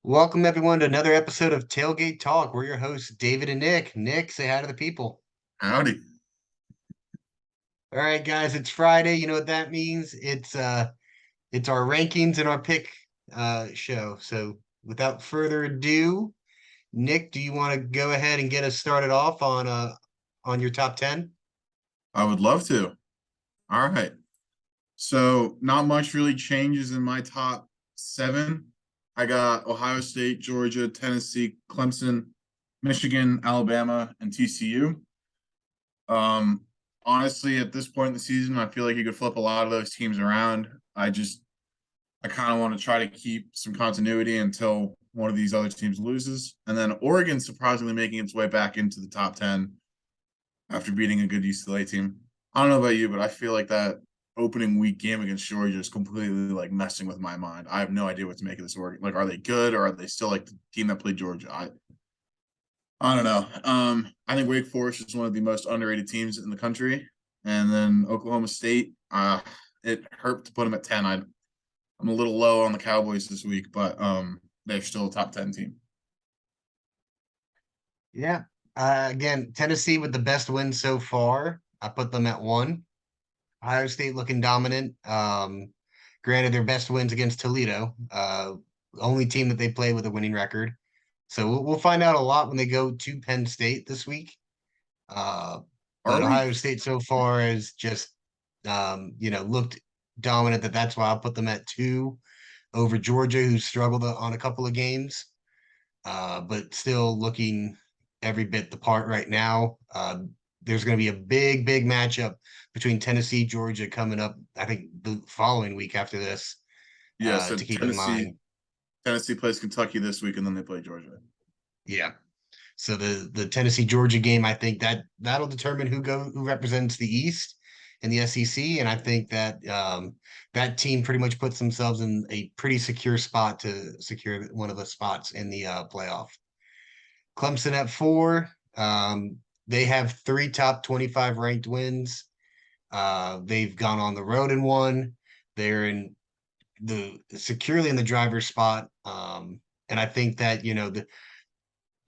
Welcome everyone to another episode of Tailgate Talk. We're your hosts, David and Nick. Nick, say hi to the people. Howdy. All right, guys, it's Friday. You know what that means? It's our rankings and our pick show. So without further ado, Nick, do you want to go ahead and get us started off on your top 10? I would love to. All right. So, not much really changes in my top seven. I got Ohio State, Georgia, Tennessee, Clemson, Michigan, Alabama, and TCU. Um, Honestly, at this point in the season, I feel like you could flip a lot of those teams around. I kind of want to try to keep some continuity until one of these other teams loses. And then Oregon surprisingly making its way back into the top 10 after beating a good UCLA team. I don't know about you, but I feel like that opening week game against Georgia is completely like messing with my mind. I have no idea what to make of this Oregon. Like, are they good or are they still like the team that played Georgia? I don't know. I think Wake Forest is one of the most underrated teams in the country, and then Oklahoma State. It hurt to put them at 10. I'm a little low on the Cowboys this week, but they're still a top 10 team. Yeah. Again, Tennessee with the best win so far. I put them at one. Ohio State looking dominant. Granted, their best wins against Toledo, only team that they play with a winning record. So we'll find out a lot when they go to Penn State this week. But Are we? Ohio State so far has just, looked dominant. That's why I'll put them at two over Georgia, who struggled on a couple of games, but still looking every bit the part right now. There's going to be a big matchup between Tennessee, Georgia coming up. I think the following week after this, Yeah. So to keep in mind. Tennessee plays Kentucky this week, and then they play Georgia. Yeah. So the Tennessee Georgia game, I think that'll determine who represents the East in the SEC, and I think that that team pretty much puts themselves in a pretty secure spot to secure one of the spots in the playoff. Clemson at four. They have three top 25 ranked wins. They've gone on the road and won. They're in the securely in the driver's spot. And I think that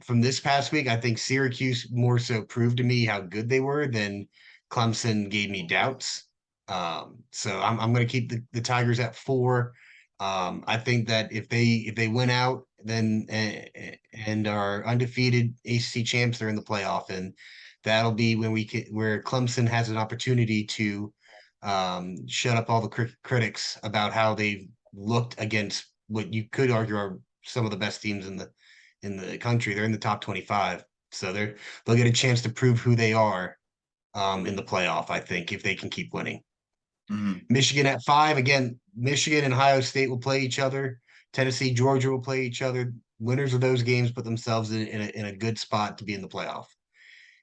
from this past week, I think Syracuse more so proved to me how good they were than Clemson gave me doubts. So I'm going to keep the Tigers at four. I think that if they win out, then and are undefeated ACC champs, they're in the playoff, and that'll be when where Clemson has an opportunity to shut up all the critics about how they've looked against what you could argue are some of the best teams in the country. They're in the top 25, so they'll get a chance to prove who they are in the playoff. I think if they can keep winning. Mm-hmm. Michigan at five. Again, Michigan and Ohio State will play each other. Tennessee, Georgia will play each other. Winners of those games put themselves in a good spot to be in the playoff.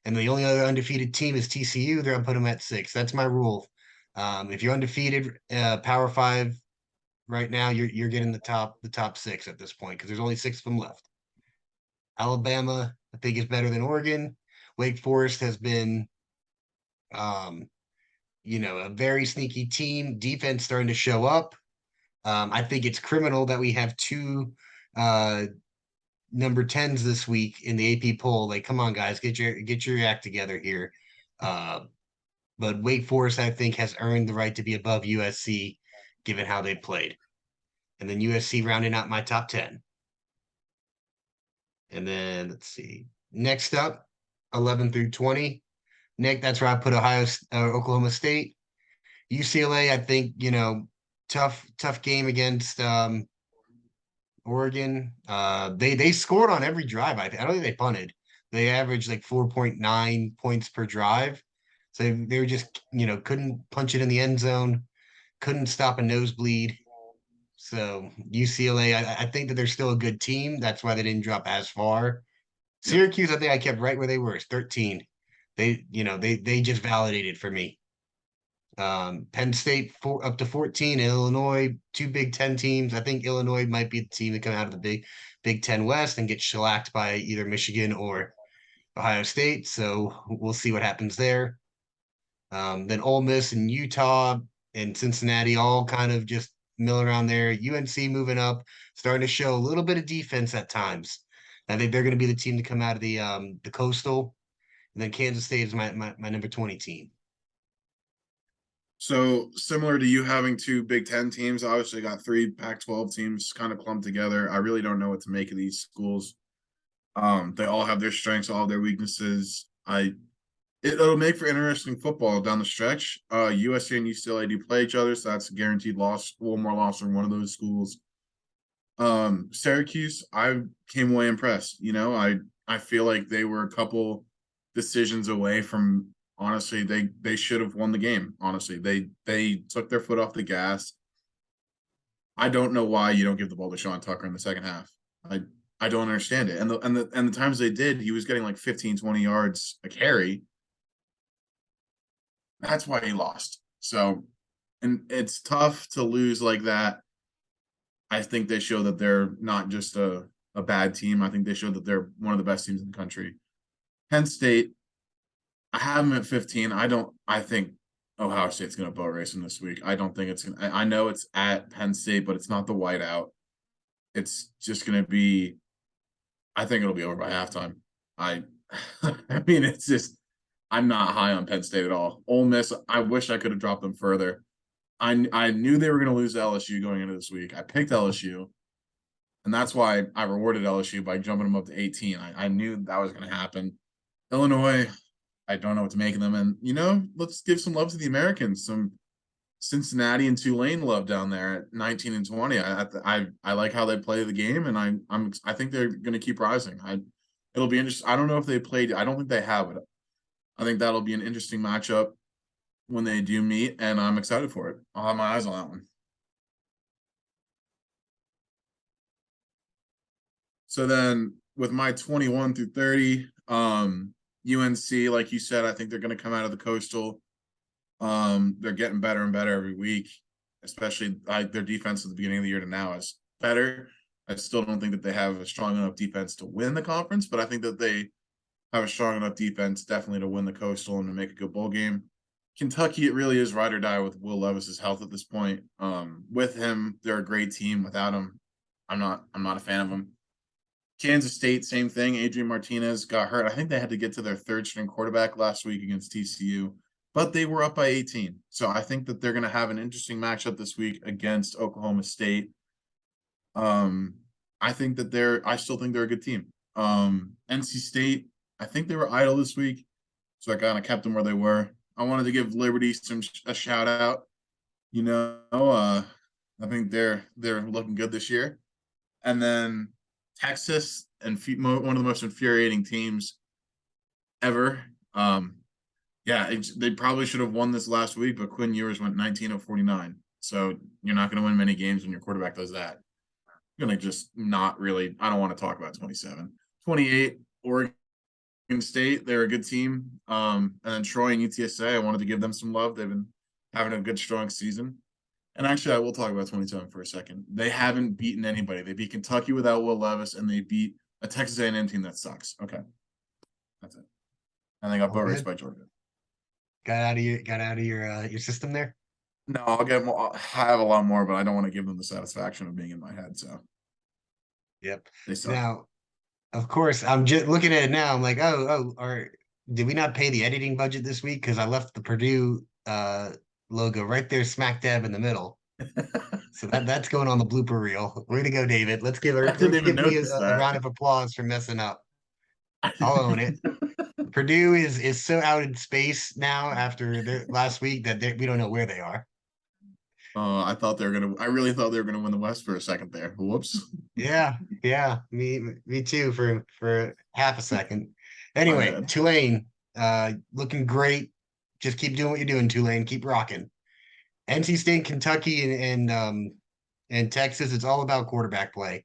And the only other undefeated team is TCU. They're going to put them at six. That's my rule. If you're undefeated, Power Five right now, you're getting the top six at this point because there's only six of them left. Alabama, I think, is better than Oregon. Wake Forest has been um, a very sneaky team. Defense starting to show up. I think it's criminal that we have two number 10s this week in the AP poll. Like, come on, guys, get your act together here. Uh, but Wake Forest, I think, has earned the right to be above USC given how they played. And then USC rounding out my top 10. And then let's see. Next up, 11 through 20. Nick, that's where I put Oklahoma State. UCLA, I think, tough game against Oregon. They scored on every drive. I don't think they punted. They averaged like 4.9 points per drive. So they were just, couldn't punch it in the end zone, couldn't stop a nosebleed. So UCLA, I think that they're still a good team. That's why they didn't drop as far. Yep. Syracuse, I think I kept right where they were. It's 13. They just validated for me. Penn State up to 14, Illinois, two Big Ten teams. I think Illinois might be the team that come out of the Big Ten West and get shellacked by either Michigan or Ohio State. So we'll see what happens there. Then Ole Miss and Utah and Cincinnati all kind of just milling around there. UNC moving up, starting to show a little bit of defense at times. I think they're going to be the team to come out of the Coastal. And then Kansas State is my number 20 team. So similar to you having two Big Ten teams, obviously got three Pac-12 teams kind of clumped together. I really don't know what to make of these schools. They all have their strengths, all their weaknesses. It'll make for interesting football down the stretch. USC and UCLA do play each other, so that's a guaranteed loss. One more loss from one of those schools. Syracuse, I came away impressed. I feel like they were a couple decisions away from honestly, they should have won the game. Honestly, they took their foot off the gas. I don't know why you don't give the ball to Sean Tucker in the second half. I don't understand it. And the times they did, he was getting like 15, 20 yards a carry. That's why he lost. So, and it's tough to lose like that. I think they show that they're not just a bad team. I think they show that they're one of the best teams in the country. Penn State, I have them at 15. I think Ohio State's going to boat race them this week. I don't think it's going to, I know it's at Penn State, but it's not the whiteout. It's just going to be, I think it'll be over by halftime. I mean, it's just, I'm not high on Penn State at all. Ole Miss, I wish I could have dropped them further. I knew they were going to lose to LSU going into this week. I picked LSU, and that's why I rewarded LSU by jumping them up to 18. I knew that was going to happen. Illinois, I don't know what to make of them. And, let's give some love to the Americans. Some Cincinnati and Tulane love down there at 19 and 20. I like how they play the game, and I think they're going to keep rising. It'll be interesting. I don't know if they played. I don't think they have it. I think that'll be an interesting matchup when they do meet, and I'm excited for it. I'll have my eyes on that one. So then with my 21 through 30, UNC, like you said, I think they're going to come out of the Coastal. They're getting better and better every week, especially their defense at the beginning of the year to now is better. I still don't think that they have a strong enough defense to win the conference, but I think that they have a strong enough defense definitely to win the Coastal and to make a good bowl game. Kentucky, it really is ride or die with Will Levis's health at this point. With him, they're a great team. Without him, I'm not a fan of them. Kansas State, same thing. Adrian Martinez got hurt. I think they had to get to their third string quarterback last week against TCU, but they were up by 18. So I think that they're going to have an interesting matchup this week against Oklahoma State. I still think they're a good team. NC State, I think they were idle this week, so I kind of kept them where they were. I wanted to give Liberty a shout out. I think they're looking good this year. And then Texas and one of the most infuriating teams ever. They probably should have won this last week, but Quinn Ewers went 19-49. So you're not going to win many games when your quarterback does that. You're going to just not really. I don't want to talk about 27. 28, Oregon State, they're a good team. And then Troy and UTSA, I wanted to give them some love. They've been having a good, strong season. And actually, I will talk about 27 for a second. They haven't beaten anybody. They beat Kentucky without Will Levis, and they beat a Texas A&M team that sucks. Okay, that's it. And they got boat raced by Georgia. Got out of your system there. No, I'll get more. I have a lot more, but I don't want to give them the satisfaction of being in my head. So, yep. They suck. Now, of course, I'm just looking at it now. I'm like, did we not pay the editing budget this week? Because I left the Purdue logo right there, smack dab in the middle. So that's going on the blooper reel. Way to go, David. Let's give me a round of applause for messing up. I'll own it. Purdue is so out in space now after their last week that we don't know where they are. I really thought they were gonna win the West for a second there. Whoops. Yeah, me too for half a second. Anyway, Tulane, looking great. Just keep doing what you're doing, Tulane. Keep rocking. NC State, Kentucky, and Texas. It's all about quarterback play.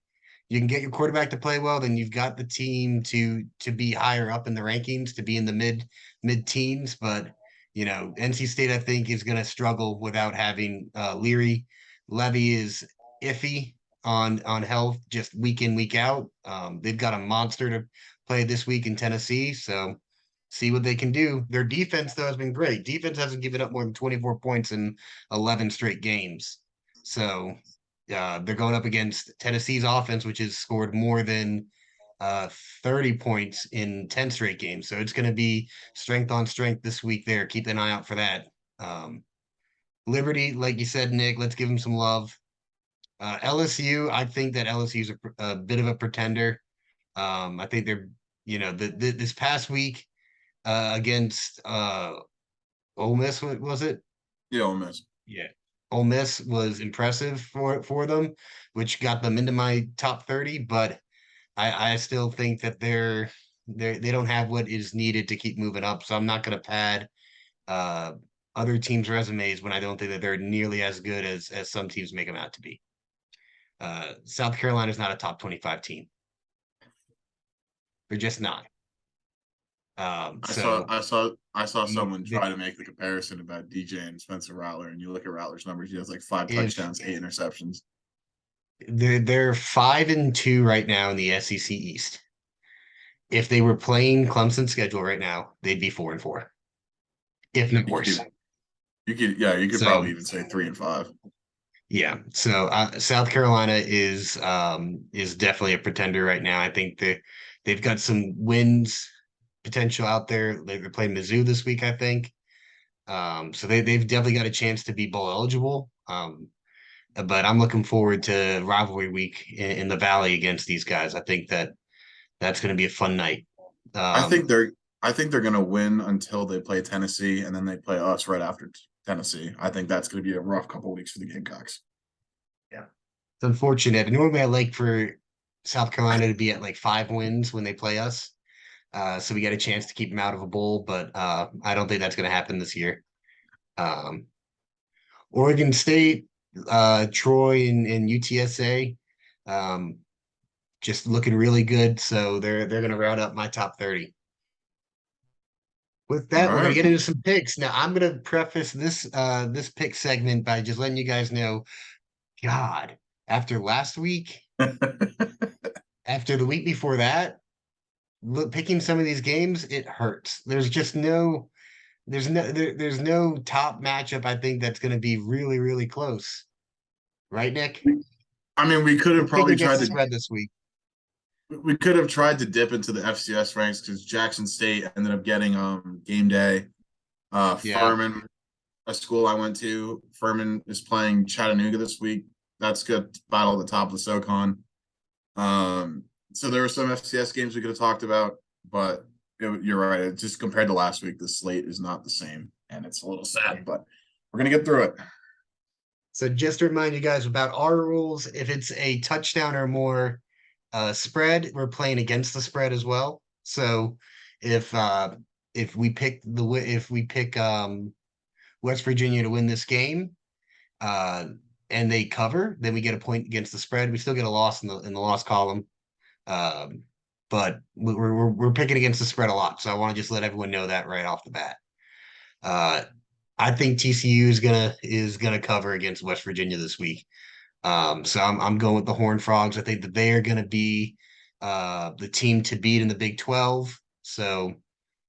You can get your quarterback to play well, then you've got the team to be higher up in the rankings, to be in the mid teens. But NC State, I think, is going to struggle without having Leary. Levy is iffy on health, just week in, week out. They've got a monster to play this week in Tennessee, so see what they can do. Their defense, though, has been great. Defense hasn't given up more than 24 points in 11 straight games. So they're going up against Tennessee's offense, which has scored more than 30 points in 10 straight games. So it's going to be strength on strength this week there. Keep an eye out for that. Liberty, like you said, Nick, let's give them some love. LSU, I think that LSU is a bit of a pretender. I think they're, this past week against Ole Miss, what was it? Yeah, Ole Miss. Yeah. Ole Miss was impressive for them, which got them into my top 30, but I still think that they don't have what is needed to keep moving up. So I'm not going to pad uh, other teams' resumes when I don't think that they're nearly as good as some teams make them out to be. South Carolina is not a top 25 team. They're just not. So I saw someone the, try to make the comparison about DJ and Spencer Rattler, and you look at Rattler's numbers, he has like 5 if touchdowns, 8 interceptions. they're 5-2 right now in the SEC East. If they were playing Clemson's schedule right now, they'd be 4-4, if not You worse. could yeah, you could So probably even say 3-5. yeah, so South Carolina is definitely a pretender right now. I think they've got some wins potential out there. They're playing Mizzou this week, I think. So they've definitely got a chance to be bowl eligible. But I'm looking forward to rivalry week in the Valley against these guys. I think that that's going to be a fun night. I think Um, they're I think they're gonna win until they play Tennessee, and then they play us right after Tennessee. I think that's gonna be a rough couple weeks for the Gamecocks. yeah, it's unfortunate. Normally, I like for South Carolina to be at like 5 wins when they play us. So we got a chance to keep them out of a bowl, but I don't think that's going to happen this year. Um, Oregon State, Troy, and UTSA, um, just looking really good. So they're going to round up my top 30. With All that, we're going to right. get into some picks. Now, I'm going to preface this pick segment by just letting you guys know, God, after last week, after the week before that, picking some of these games, it hurts. There's no top matchup I think that's going to be really really close, right, Nick? I mean, we could have Who's picking probably against tried the to spread this week? we could have tried to dip into the FCS ranks because Jackson State ended up getting game day. Yeah, Furman, a school I went to, Furman is playing Chattanooga this week. That's good battle at the top of the SoCon. So there were some FCS games we could have talked about, but you're right. It just compared to last week, the slate is not the same, and it's a little sad, but we're gonna get through it. so just to remind you guys about our rules, if it's a touchdown or more spread, we're playing against the spread as well. So if uh if we pick West Virginia to win this game, uh and they cover, then we get a point against the spread. We still get a loss in the loss column. Um, but we're picking against the spread a lot, so I want to just let everyone know that right off the bat. Uh, I think TCU is gonna cover against West Virginia this week. So I'm going with the Horned Frogs. I think that they are gonna be the team to beat in the Big 12. So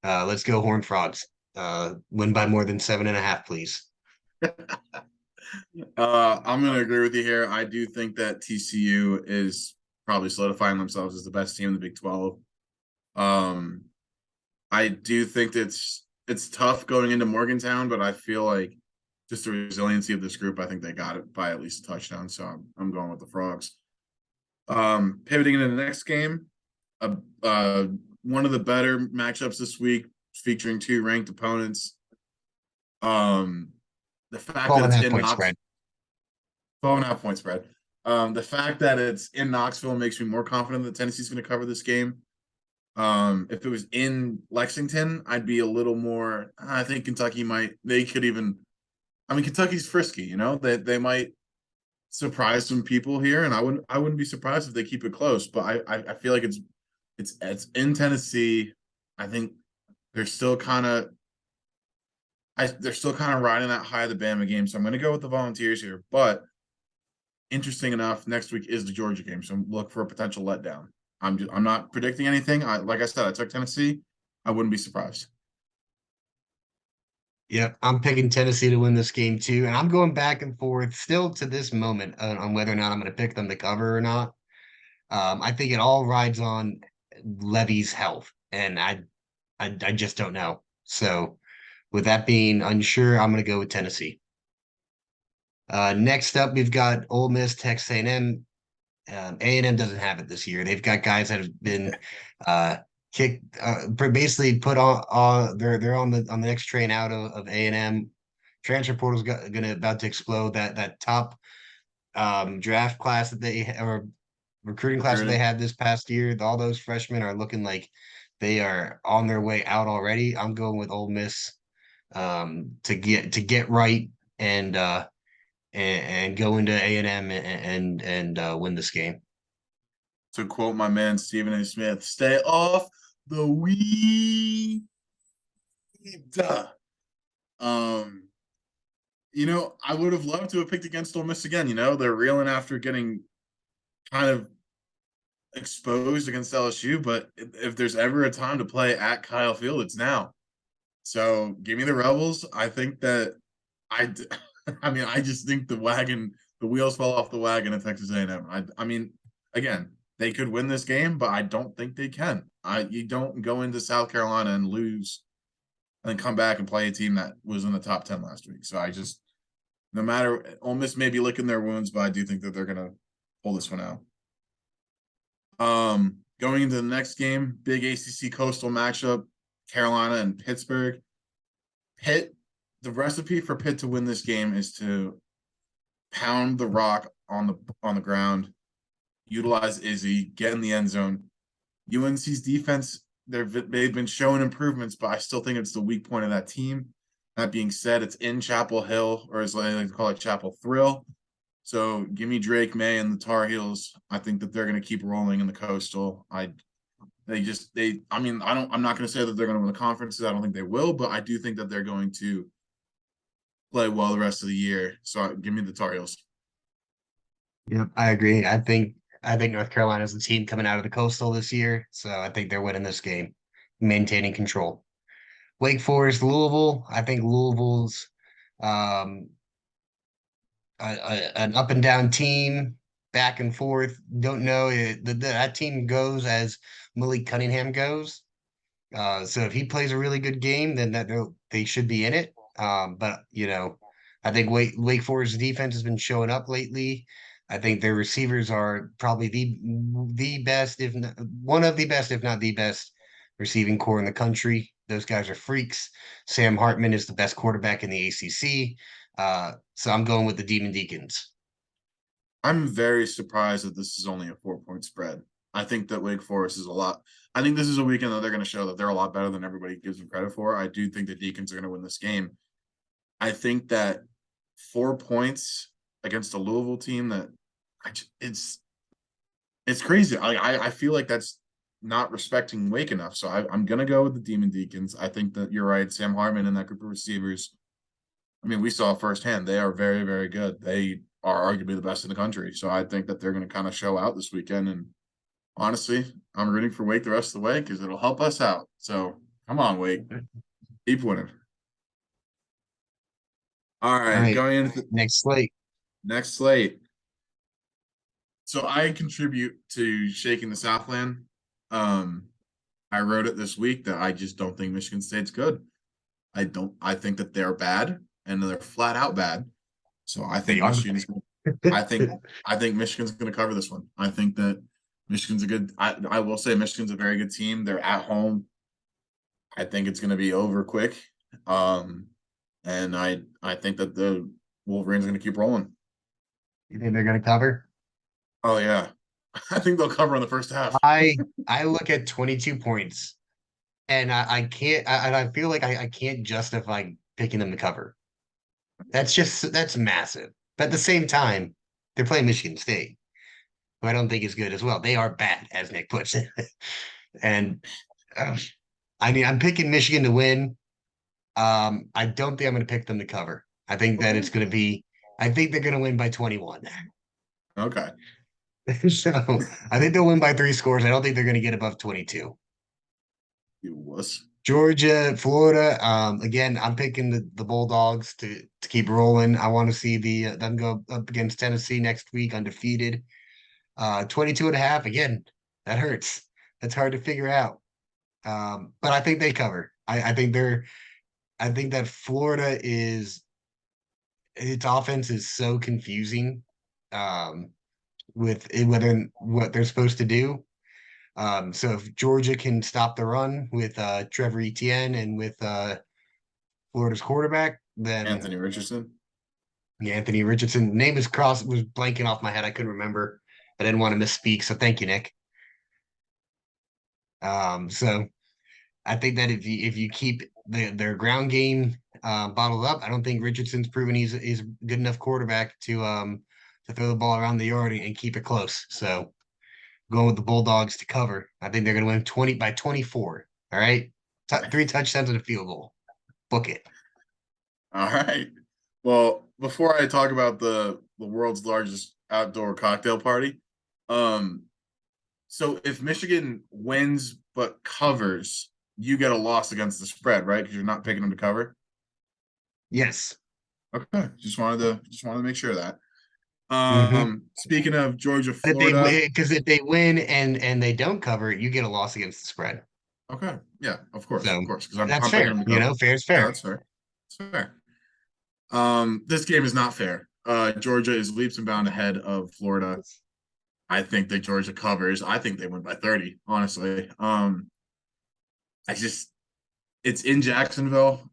let's go Horned Frogs. Win by more than 7.5, please. I'm going to agree with you here. I do think that TCU is probably solidifying themselves as the best team in the Big 12. Um, I do think that it's tough going into Morgantown, but I feel like just the resiliency of this group, I think they got it by at least a touchdown. So I'm going with the Frogs. Pivoting into the next game, uh, uh, one of the better matchups this week, featuring 2 ranked opponents. Um, the fact Twelve that and a it's half in point Knox, spread. 12.5 point spread. The fact that it's in Knoxville makes me more confident that Tennessee's going to cover this game. If it was in Lexington, I'd be a little more. I think Kentucky might. They could even. I mean, Kentucky's frisky. They might surprise some people here, and I wouldn't be surprised if they keep it close. But I feel like it's in Tennessee. I think they're still kind of. They're still kind of riding that high of the Bama game, so I'm going to go with the Volunteers here. But interesting enough, next week is the Georgia game, so look for a potential letdown. I'm not predicting anything. Like I said, I took Tennessee. I wouldn't be surprised. Yep, I'm picking Tennessee to win this game too, and I'm going back and forth still to this moment on whether or not I'm going to pick them to cover or not. I think it all rides on Levy's health, and I just don't know. So, with that being unsure, I'm going to go with Tennessee. Next up, we've got Ole Miss, Texas A&M. A&M doesn't have it this year. They've got guys that have been uh, kicked, basically put on. They're on the next train out of A&M. Transfer portal's gonna about to explode. That top draft class that they or recruiting class that they Recruiting. had this past year. All those freshmen are looking like they are on their way out already. I'm going with Ole Miss to get right and and go into A&M and win this game. To quote my man Stephen A. Smith, stay off the weed. Um, I would have loved to have picked against Ole Miss again. They're reeling after getting kind of exposed against LSU, but if there's ever a time to play at Kyle Field, it's now. So give me the Rebels. I think that I, I mean, I just think the wheels fell off the wagon at Texas A&M. I mean, again, they could win this game, but I don't think they can. You don't go into South Carolina and lose, and then come back and play a team that was in the top 10 last week. So no matter, Ole Miss may be licking their wounds, but I do think that they're gonna pull this one out. Going into the next game, big ACC Coastal matchup, Carolina and Pittsburgh. Pitt, the recipe for Pitt to win this game is to pound the rock on the ground, utilize Izzy, get in the end zone. UNC's defense, they've been showing improvements, but I still think it's the weak point of that team. That being said, it's in Chapel Hill, or as I like to call it, Chapel Thrill. So give me Drake May and the Tar Heels. I think that they're going to keep rolling in the Coastal. I'm not going to say that they're going to win the conferences. I don't think they will, but I do think that they're going to play well the rest of the year. So give me the Tar Heels. Yep, I agree. I think North Carolina is the team coming out of the Coastal this year, so I think they're winning this game, maintaining control. Wake Forest, Louisville. I think Louisville's um, an up and down team, back and forth. Don't know that team goes as Malik Cunningham goes. So if he plays a really good game, then they should be in it. But I think Wake Forest defense has been showing up lately. I think their receivers are probably the best, if not one of the best, if not the best receiving core in the country. Those guys are freaks. Sam Hartman is the best quarterback in the ACC. So I'm going with the Demon Deacons. I'm very surprised that this is only a 4-point spread. I think that Wake Forest is a lot. I think this is a weekend that they're going to show that they're a lot better than everybody gives them credit for. I do think the Deacons are going to win this game. I think that 4 points against a Louisville team that it's crazy. I feel like that's not respecting Wake enough. So I'm going to go with the Demon Deacons. I think that you're right. Sam Hartman and that group of receivers. I mean, we saw firsthand they are very, very good. They are arguably the best in the country. So I think that they're going to kind of show out this weekend. And honestly, I'm rooting for Wake the rest of the way because it'll help us out. So come on, Wake. Keep winning. All All right, right, going into the next slate. next slate. So I contribute to shaking the Southland. Um, I wrote it this week that I just don't think Michigan State's good. I think that they're bad and they're flat out bad. So They are. I think I think Michigan's gonna cover this one. I think that Michigan's a good I will say Michigan's a very good team. They're at home. I think it's gonna be over quick. And I think that the Wolverines are gonna keep rolling. You think they're going to cover? Oh yeah. I think they'll cover in the first half. I look at 22 points and I can't and I feel like I can't justify picking them to cover. That's massive. But at the same time, they're playing Michigan State, who I don't think is good as well. They are bad, as Nick puts it. And uh, I mean, I'm picking Michigan to win. I don't think I'm going to pick them to cover. I think that it's going to be. I think they're going to win by 21. Okay. So I think they'll win by 3 scores. I don't think they're going to get above 22. You wuss. Georgia, Florida. Again, I'm picking the Bulldogs to keep rolling. I want to see them go up against Tennessee next week undefeated. 22 and a half. Again, that hurts. That's hard to figure out. But I think they cover. I think that Florida is its offense is so confusing with whether what they're supposed to do. So if Georgia can stop the run with Trevor Etienne and with Florida's quarterback, then Anthony Richardson. yeah, Anthony Richardson. Name is cross was blanking off my head. I couldn't remember. I didn't want to misspeak, so thank you, Nick. So I think that if you keep their ground game bottled up, I don't think Richardson's proven he's a good enough quarterback to throw the ball around the yard and keep it close. So going with the Bulldogs to cover. I think they're going to win 20 by 24. All right, three touchdowns and a field goal. Book it. All right. Well, before I talk about the world's largest outdoor cocktail party, um, so if Michigan wins but covers, you get a loss against the spread, right? Because you're not picking them to cover. Yes. Okay, just wanted to make sure of that. Mm-hmm. Speaking of Georgia, If they Florida. because if they win and they don't cover, you get a loss against the spread. Okay, yeah, So of course, because I'm that's I'm picking fair. them to You know, cover. fair is Yeah, fair. that's fair. That's fair. This game is not fair. Georgia is leaps and bounds ahead of Florida. I think that Georgia covers. I think they win by 30, honestly. I just it's in Jacksonville,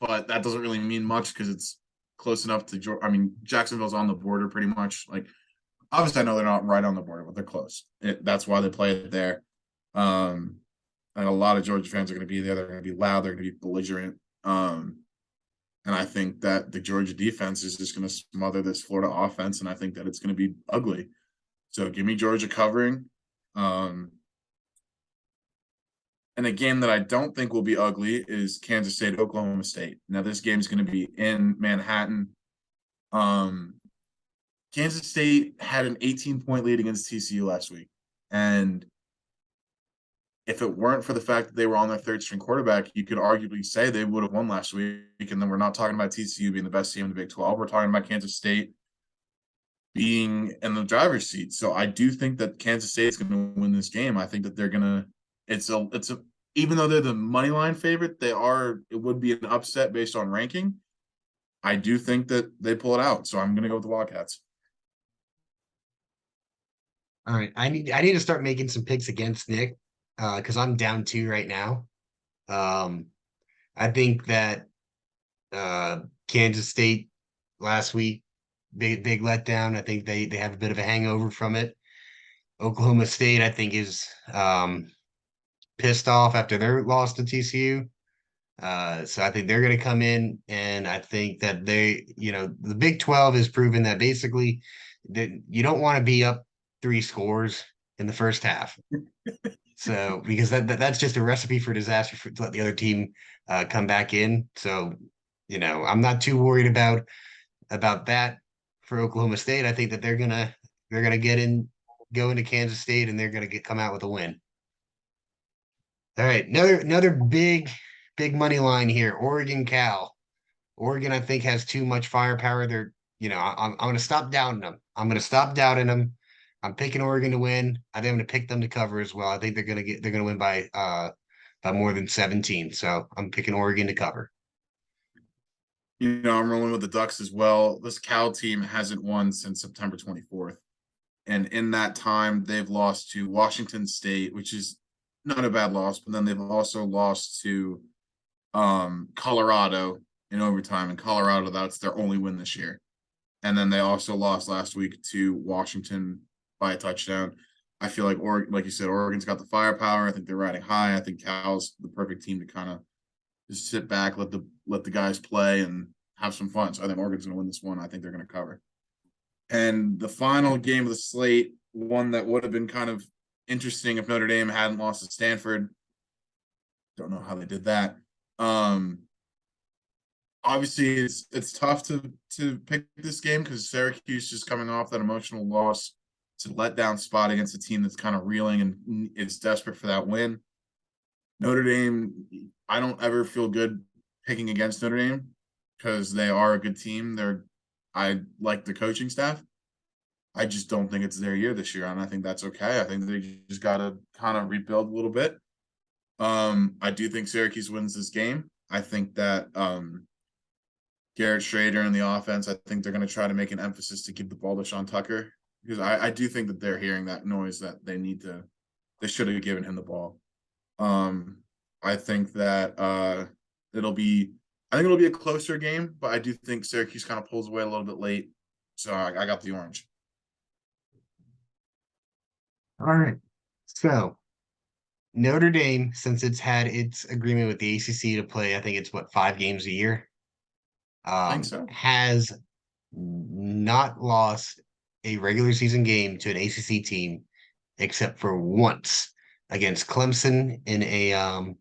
but that doesn't really mean much because it's close enough to Georgia. I mean, Jacksonville's on the border pretty much. Like, obviously, I know they're not right on the border, but they're close. That's why they play it there. Um, and a lot of Georgia fans are going to be there. They're going to be loud. They're going to be belligerent. And I think that the Georgia defense is just going to smother this Florida offense, and I think that it's going to be ugly. So give me Georgia covering. Um, and a game that I don't think will be ugly is Kansas State, Oklahoma State. Now, this game is going to be in Manhattan. Um, Kansas State had an 18-point lead against TCU last week. And if it weren't for the fact that they were on their third string quarterback, you could arguably say they would have won last week. And then we're not talking about TCU being the best team in the Big 12. We're talking about Kansas State being in the driver's seat. So I do think that Kansas State's going to win this game. I think that they're going to, even though they're the money line favorite, it would be an upset based on ranking. I do think that they pull it out. So I'm going to go with the Wildcats. All right. I need to start making some picks against Nick because I'm down two right now. Um, I think that Kansas State last week, big letdown. I think they have a bit of a hangover from it. Oklahoma State, I think, is pissed off after their loss to TCU. So I think they're going to come in, and I think that the Big 12 has proven that basically that you don't want to be up three scores in the first half. So because that's just a recipe for disaster to let the other team come back in. So I'm not too worried about that for Oklahoma State. I think that they're gonna go into Kansas State, and they're gonna come out with a win. All right, another big money line here. Oregon Cal. Oregon, I think, has too much firepower. I'm going to stop doubting them. I'm going to stop doubting them. I'm picking Oregon to win. I think I'm going to pick them to cover as well. I think they're going to win by more than 17. So I'm picking Oregon to cover. I'm rolling with the Ducks as well. This Cal team hasn't won since September 24th. And in that time, they've lost to Washington State, which is not a bad loss, but then they've also lost to Colorado in overtime. In Colorado, that's their only win this year. And then they also lost last week to Washington by a touchdown. I feel like Oregon, like you said, Oregon's got the firepower. I think they're riding high. I think Cal's the perfect team to kind of just sit back, let the guys play and have some fun. So I think Oregon's going to win this one. I think they're going to cover. And the final game of the slate, one that would have been kind of interesting if Notre Dame hadn't lost to Stanford. Don't know how they did that. Obviously, it's tough to pick this game because Syracuse just coming off that emotional loss. It's a letdown spot against a team that's kind of reeling and is desperate for that win. Notre Dame, I don't ever feel good picking against Notre Dame because they are a good team. I like the coaching staff. I just don't think it's their year this year, and I think that's okay. I think they just got to kind of rebuild a little bit. I do think Syracuse wins this game. I think that Garrett Schrader and the offense, I think they're going to try to make an emphasis to give the ball to Sean Tucker because I do think that they're hearing that noise that they should have given him the ball. I think that I think it'll be a closer game, but I do think Syracuse kind of pulls away a little bit late. So I got the orange. All right. So Notre Dame, since it's had its agreement with the ACC to play, I think it's what, 5 games a year, I think so. has not lost a regular season game to an ACC team except for once against Clemson in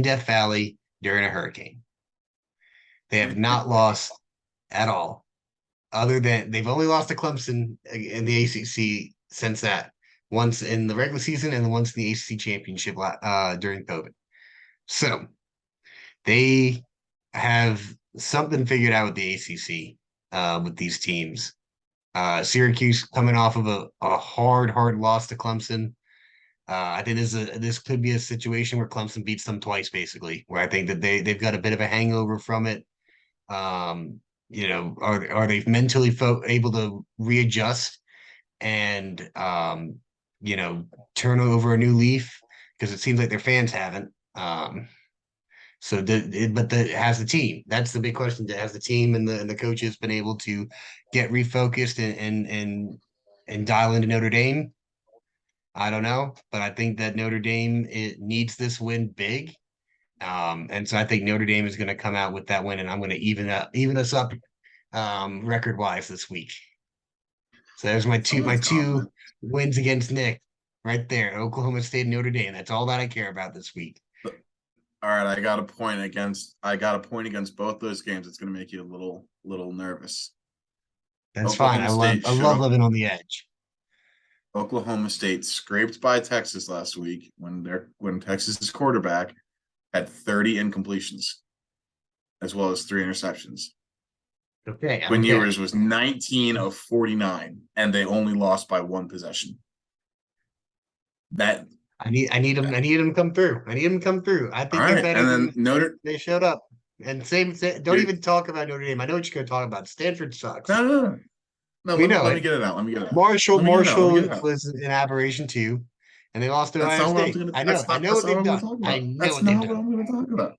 Death Valley during a hurricane. They have not lost at all, other than they've only lost to Clemson in the ACC since that. Once in the regular season and once in the ACC championship during COVID. So they have something figured out with the ACC with these teams. Syracuse coming off of a hard loss to Clemson. I think this could be a situation where Clemson beats them twice, basically, where I think that they've got a bit of a hangover from it. Are they mentally able to readjust and turn over a new leaf? Because it seems like their fans haven't. Has the team? That's the big question. Has the team and the coaches been able to get refocused and dial into Notre Dame? I don't know, but I think that Notre Dame it needs this win big. And so I think Notre Dame is going to come out with that win, and I'm going to even us up record wise this week. So there's my Oh, that's two confident. wins against Nick right there. Oklahoma State and Notre Dame. That's all that I care about this week. All right, I got a point against both those games. It's going to make you a little nervous. That's fine. Oklahoma State I should love have living on the edge. Oklahoma State scraped by Texas last week when Texas's quarterback had 30 incompletions as well as 3 interceptions. Okay, I Quinn don't care. Ewers was 19 of 49, and they only lost by 1 possession. That I need him to come through. I need him to come through. I all think they're right, better and then than they showed up. And don't you're even talk about Notre Dame. I know what you're going to talk about. Stanford sucks. no, no, no, no. We Let know me it. get it out. Let me get it out. Marshall Let me get it out. Let me get Marshall it out. was an aberration too, and they lost to That's Ohio not what I'm State. going to. I know That's what not what they've I'm going to done. talk I about. know That's what they've not what done. I'm going to talk about.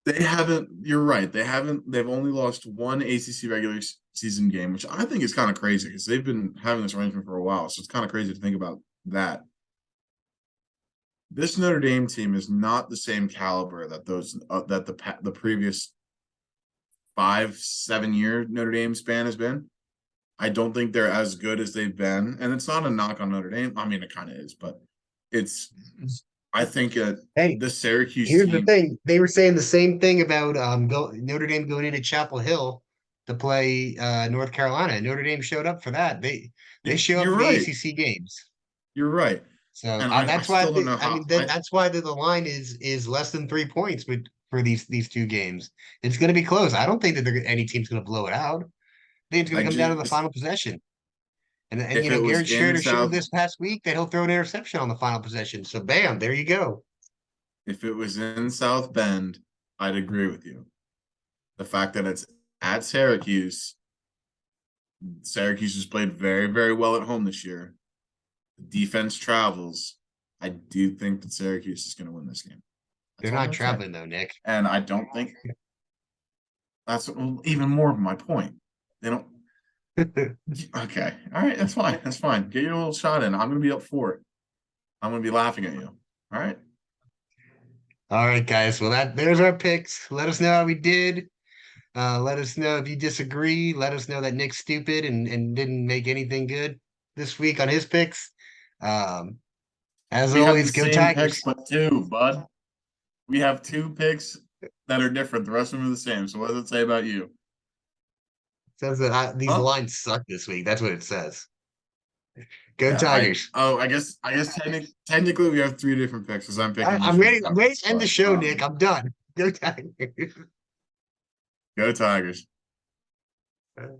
They haven't. You're right. They haven't. They've only lost one ACC regular season game, which I think is kind of crazy because they've been having this arrangement for a while. So it's kind of crazy to think about that. This Notre Dame team is not the same caliber that the previous 5-7 year Notre Dame span has been. I don't think they're as good as they've been, and it's not a knock on Notre Dame. I mean, it kind of is, but it's. I think Hey, the Syracuse here's the team. thing. They were saying the same thing about Notre Dame going into Chapel Hill to play North Carolina. Notre Dame showed up for that. They show up You're for the right. ACC games. You're right, So and I that's why still don't know how. that's why the line is less than 3 points for these two games. It's going to be close. I don't think that any team's going to blow it out. I think it's going I to come down to the just final possession. And if it was Garrett in Schrader showed South this past week that he'll throw an interception on the final possession. So bam, there you go. if it was in South Bend, I'd agree with you. The fact that it's at Syracuse has played very, very well at home this year. The defense travels. I do think that Syracuse is going to win this game. They're That's all I'm not going to say. traveling though, Nick. And I don't think that's even more of my point. They don't. Okay. All right. That's fine. That's fine. Get your little shot in. I'm going to be up for it. I'm going to be laughing at you. All right. All right, guys. Well, there's our picks. Let us know how we did. Let us know if you disagree. Let us know that Nick's stupid and didn't make anything good this week on his picks. Um, as We have the always, go same picks, Tigers. but two, bud. We have two picks that are different. The rest of them are the same. So what does it say about you? Says that these Huh? lines suck this week. That's what it says. Go Yeah, Tigers. technically we have three different picks because I'm picking I'm Michigan. ready. I'm ready to end the But show, Nick. I'm done. Go Tigers. go Tigers.